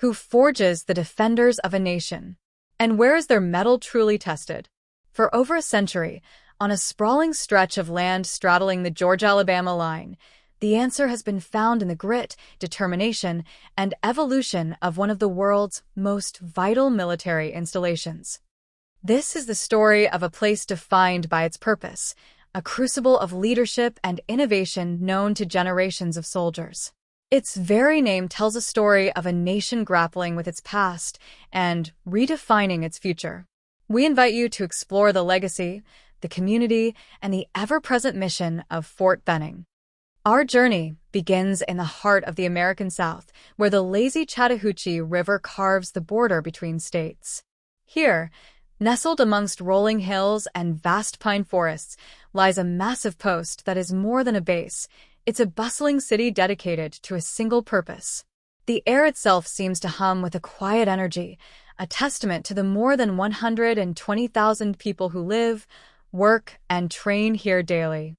Who forges the defenders of a nation? And where is their mettle truly tested? For over a century, on a sprawling stretch of land straddling the Georgia-Alabama line, the answer has been found in the grit, determination, and evolution of one of the world's most vital military installations. This is the story of a place defined by its purpose, a crucible of leadership and innovation known to generations of soldiers. Its very name tells a story of a nation grappling with its past and redefining its future. We invite you to explore the legacy, the community, and the ever-present mission of Fort Benning. Our journey begins in the heart of the American South, where the lazy Chattahoochee River carves the border between states. Here, nestled amongst rolling hills and vast pine forests, lies a massive post that is more than a base. It's a bustling city dedicated to a single purpose. The air itself seems to hum with a quiet energy, a testament to the more than 120,000 people who live, work, and train here daily.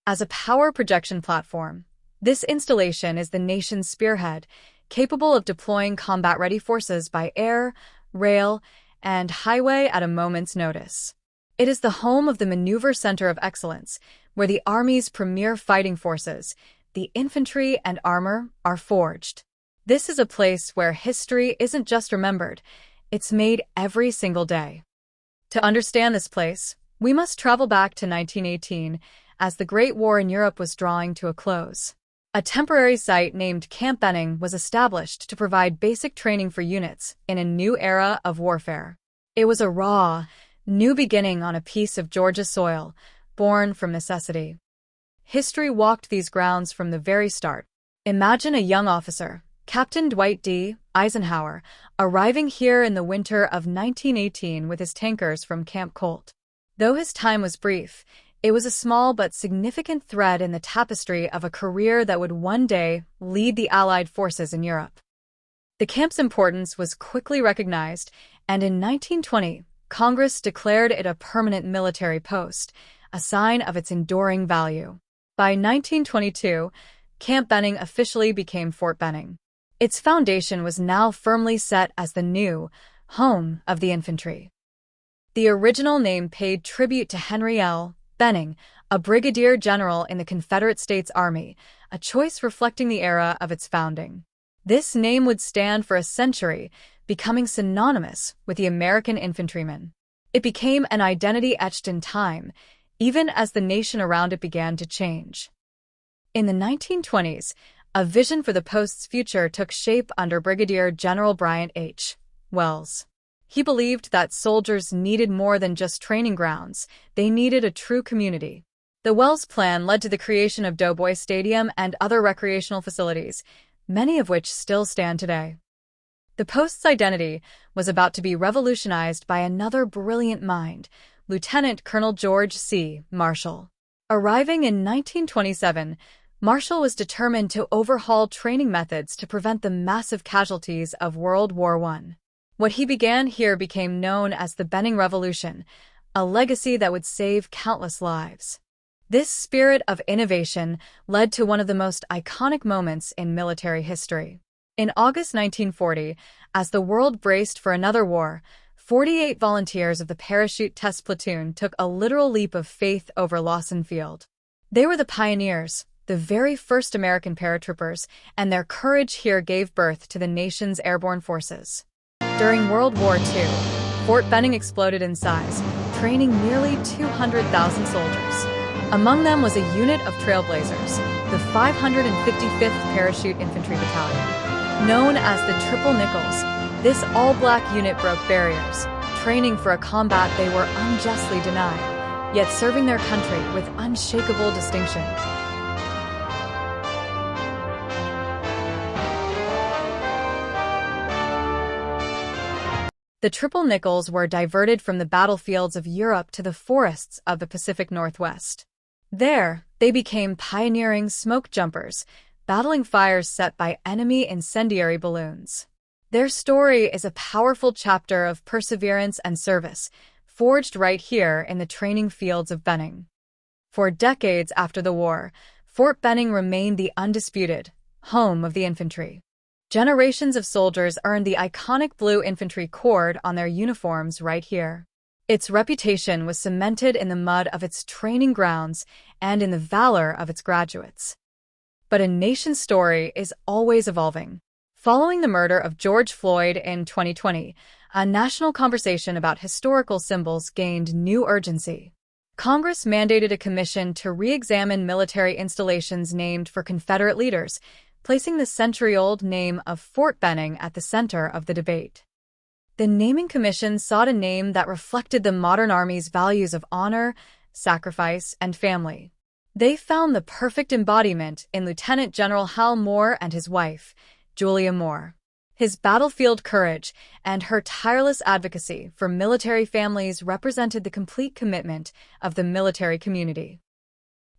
As a power projection platform, this installation is the nation's spearhead, capable of deploying combat-ready forces by air, rail, and highway at a moment's notice. It is the home of the Maneuver Center of Excellence, where the Army's premier fighting forces, the infantry and armor, are forged. This is a place where history isn't just remembered, it's made every single day. To understand this place, we must travel back to 1918, as the Great War in Europe was drawing to a close. A temporary site named Camp Benning was established to provide basic training for units in a new era of warfare. It was a raw, new beginning on a piece of Georgia soil, born from necessity. History walked these grounds from the very start. Imagine a young officer, Captain Dwight D. Eisenhower, arriving here in the winter of 1918 with his tankers from Camp Colt. Though his time was brief, it was a small but significant thread in the tapestry of a career that would one day lead the Allied forces in Europe. The camp's importance was quickly recognized, and in 1920, Congress declared it a permanent military post, a sign of its enduring value. By 1922, Camp Benning officially became Fort Benning. Its foundation was now firmly set as the new home of the infantry. The original name paid tribute to Henry L. Benning, a brigadier general in the Confederate States Army, a choice reflecting the era of its founding. This name would stand for a century, becoming synonymous with the American infantryman. It became an identity etched in time, even as the nation around it began to change. In the 1920s, a vision for the post's future took shape under Brigadier General Bryant H. Wells. He believed that soldiers needed more than just training grounds, they needed a true community. The Wells Plan led to the creation of Doughboy Stadium and other recreational facilities, many of which still stand today. The post's identity was about to be revolutionized by another brilliant mind, Lieutenant Colonel George C. Marshall. Arriving in 1927, Marshall was determined to overhaul training methods to prevent the massive casualties of World War I. What he began here became known as the Benning Revolution, a legacy that would save countless lives. This spirit of innovation led to one of the most iconic moments in military history. In August 1940, as the world braced for another war, 48 volunteers of the Parachute Test Platoon took a literal leap of faith over Lawson Field. They were the pioneers, the very first American paratroopers, and their courage here gave birth to the nation's airborne forces. During World War II, Fort Benning exploded in size, training nearly 200,000 soldiers. Among them was a unit of trailblazers, the 555th Parachute Infantry Battalion. Known as the Triple Nickels, this all-black unit broke barriers, training for a combat they were unjustly denied, yet serving their country with unshakable distinction. The Triple Nickels were diverted from the battlefields of Europe to the forests of the Pacific Northwest. There, they became pioneering smoke jumpers, battling fires set by enemy incendiary balloons. Their story is a powerful chapter of perseverance and service, forged right here in the training fields of Benning. For decades after the war, Fort Benning remained the undisputed home of the infantry. Generations of soldiers earned the iconic blue infantry cord on their uniforms right here. Its reputation was cemented in the mud of its training grounds and in the valor of its graduates. But a nation's story is always evolving. Following the murder of George Floyd in 2020, a national conversation about historical symbols gained new urgency. Congress mandated a commission to re-examine military installations named for Confederate leaders, placing the century-old name of Fort Benning at the center of the debate. The Naming Commission sought a name that reflected the modern Army's values of honor, sacrifice, and family. They found the perfect embodiment in Lieutenant General Hal Moore and his wife, Julia Moore. His battlefield courage and her tireless advocacy for military families represented the complete commitment of the military community.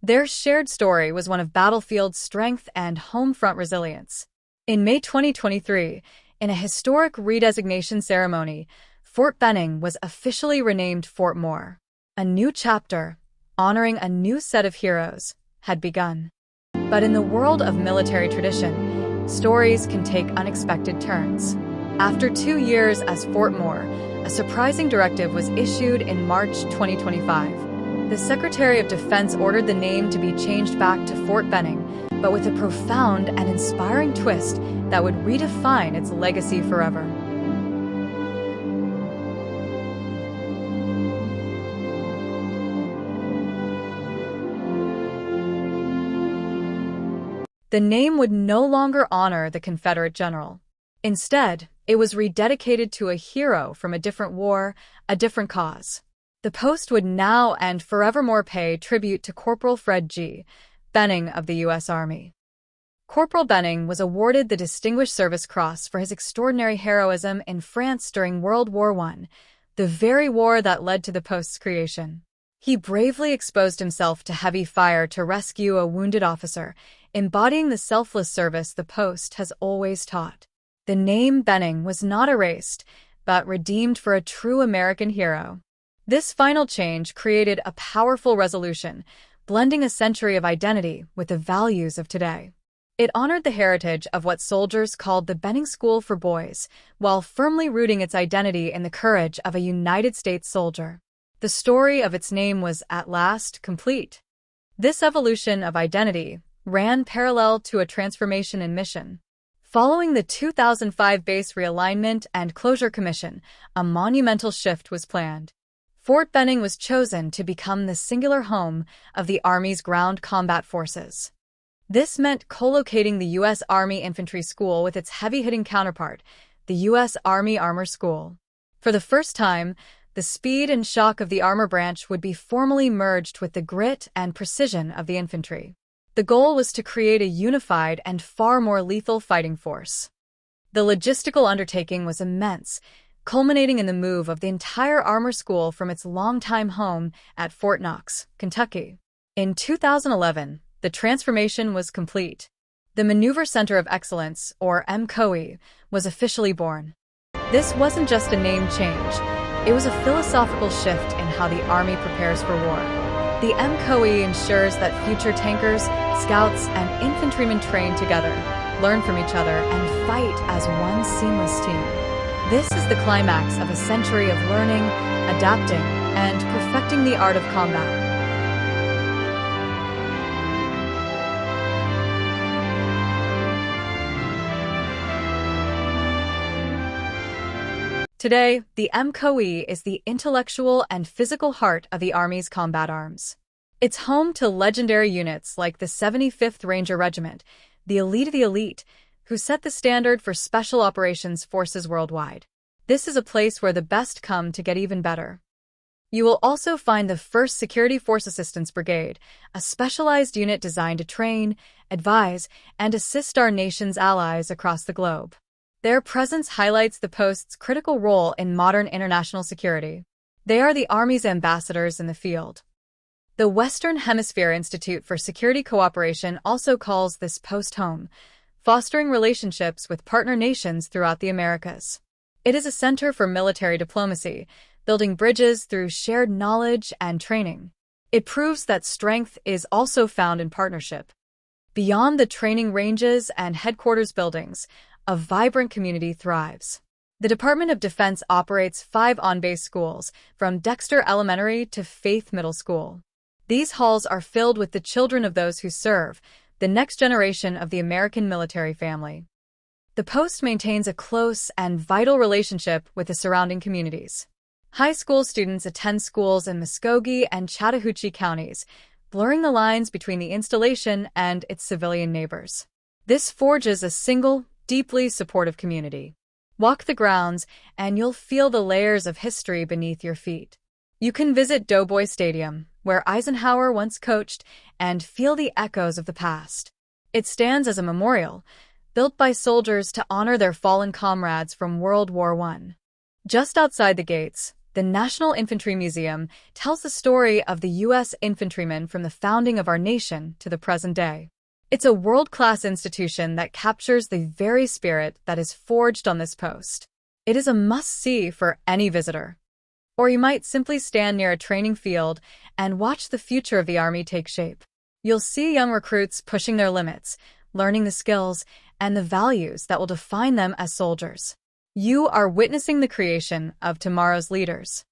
Their shared story was one of battlefield strength and home front resilience. In May 2023, in a historic redesignation ceremony, Fort Benning was officially renamed Fort Moore. A new chapter, honoring a new set of heroes, had begun. But in the world of military tradition, stories can take unexpected turns. After 2 years as Fort Moore, a surprising directive was issued in March 2025. The Secretary of Defense ordered the name to be changed back to Fort Benning, but with a profound and inspiring twist that would redefine its legacy forever. The name would no longer honor the Confederate general. Instead, it was rededicated to a hero from a different war, a different cause. The post would now and forevermore pay tribute to Corporal Fred G. Benning of the U.S. Army. Corporal Benning was awarded the Distinguished Service Cross for his extraordinary heroism in France during World War I, the very war that led to the post's creation. He bravely exposed himself to heavy fire to rescue a wounded officer, embodying the selfless service the post has always taught. The name Benning was not erased, but redeemed for a true American hero. This final change created a powerful resolution, blending a century of identity with the values of today. It honored the heritage of what soldiers called the Benning School for Boys, while firmly rooting its identity in the courage of a United States soldier. The story of its name was at last complete. This evolution of identity ran parallel to a transformation in mission. Following the 2005 base realignment and closure commission, a monumental shift was planned. Fort Benning was chosen to become the singular home of the Army's ground combat forces. This meant co-locating the U.S. Army Infantry School with its heavy-hitting counterpart, the U.S. Army Armor School. For the first time, the speed and shock of the armor branch would be formally merged with the grit and precision of the infantry. The goal was to create a unified and far more lethal fighting force. The logistical undertaking was immense, culminating in the move of the entire armor school from its longtime home at Fort Knox, Kentucky. In 2011, the transformation was complete. The Maneuver Center of Excellence, or MCOE, was officially born. This wasn't just a name change, it was a philosophical shift in how the Army prepares for war. The MCOE ensures that future tankers, scouts, and infantrymen train together, learn from each other, and fight as one seamless team. This is the climax of a century of learning, adapting, and perfecting the art of combat. Today, the MCOE is the intellectual and physical heart of the Army's combat arms. It's home to legendary units like the 75th Ranger Regiment, the elite of the elite, who set the standard for special operations forces worldwide. This is a place where the best come to get even better. You will also find the 1st Security Force Assistance Brigade, a specialized unit designed to train, advise, and assist our nation's allies across the globe. Their presence highlights the post's critical role in modern international security. They are the Army's ambassadors in the field. The Western Hemisphere Institute for Security Cooperation also calls this post home, fostering relationships with partner nations throughout the Americas. It is a center for military diplomacy, building bridges through shared knowledge and training. It proves that strength is also found in partnership. Beyond the training ranges and headquarters buildings, a vibrant community thrives. The Department of Defense operates 5 on-base schools, from Dexter Elementary to Faith Middle School. These halls are filled with the children of those who serve, the next generation of the American military family. The post maintains a close and vital relationship with the surrounding communities. High school students attend schools in Muskogee and Chattahoochee counties, blurring the lines between the installation and its civilian neighbors. This forges a single, deeply supportive community. Walk the grounds, and you'll feel the layers of history beneath your feet. You can visit Doughboy Stadium, where Eisenhower once coached, and feel the echoes of the past. It stands as a memorial, built by soldiers to honor their fallen comrades from World War I. Just outside the gates, the National Infantry Museum tells the story of the U.S. infantrymen from the founding of our nation to the present day. It's a world-class institution that captures the very spirit that is forged on this post. It is a must-see for any visitor. Or you might simply stand near a training field and watch the future of the Army take shape. You'll see young recruits pushing their limits, learning the skills and the values that will define them as soldiers. You are witnessing the creation of tomorrow's leaders.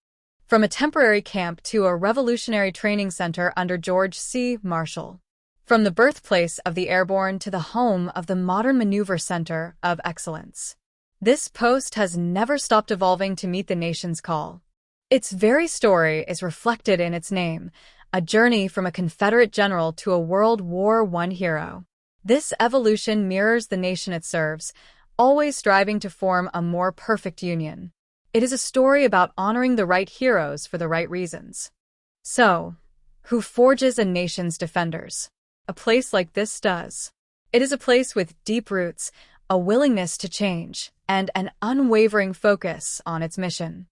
From a temporary camp to a revolutionary training center under George C. Marshall. From the birthplace of the Airborne to the home of the modern maneuver center of excellence. This post has never stopped evolving to meet the nation's call. Its very story is reflected in its name, a journey from a Confederate general to a World War I hero. This evolution mirrors the nation it serves, always striving to form a more perfect union. It is a story about honoring the right heroes for the right reasons. So, who forges a nation's defenders? A place like this does. It is a place with deep roots, a willingness to change, and an unwavering focus on its mission.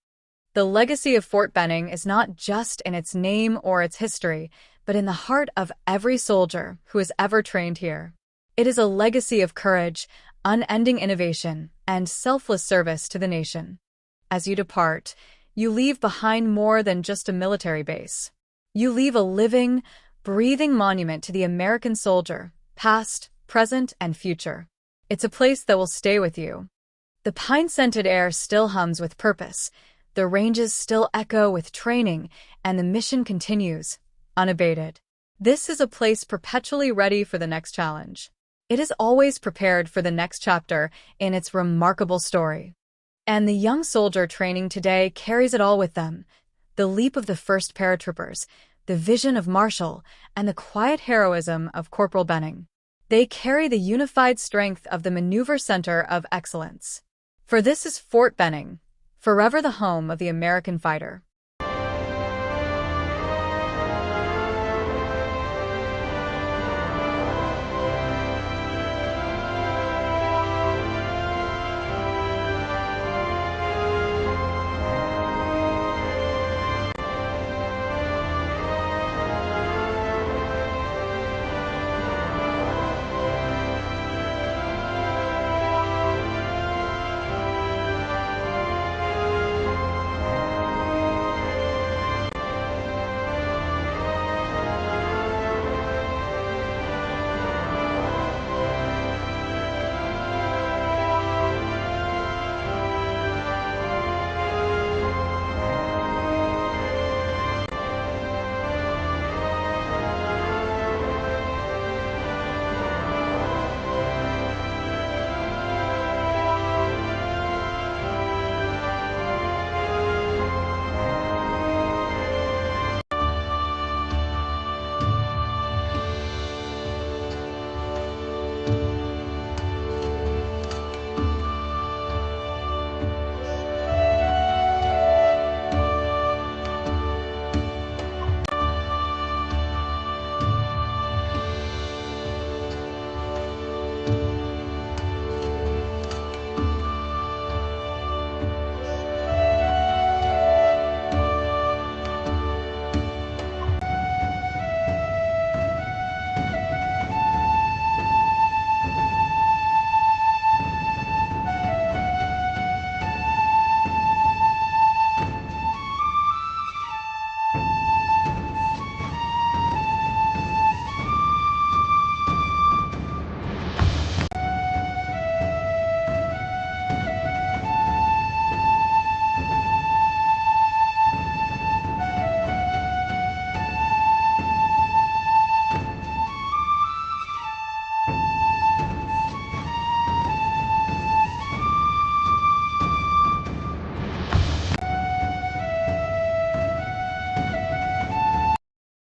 The legacy of Fort Benning is not just in its name or its history, but in the heart of every soldier who has ever trained here. It is a legacy of courage, unending innovation, and selfless service to the nation. As you depart, you leave behind more than just a military base. You leave a living, breathing monument to the American soldier, past, present, and future. It's a place that will stay with you. The pine-scented air still hums with purpose, the ranges still echo with training, and the mission continues, unabated. This is a place perpetually ready for the next challenge. It is always prepared for the next chapter in its remarkable story. And the young soldier training today carries it all with them. The leap of the first paratroopers, the vision of Marshall, and the quiet heroism of Corporal Benning. They carry the unified strength of the Maneuver Center of Excellence. For this is Fort Benning, forever the home of the American fighter.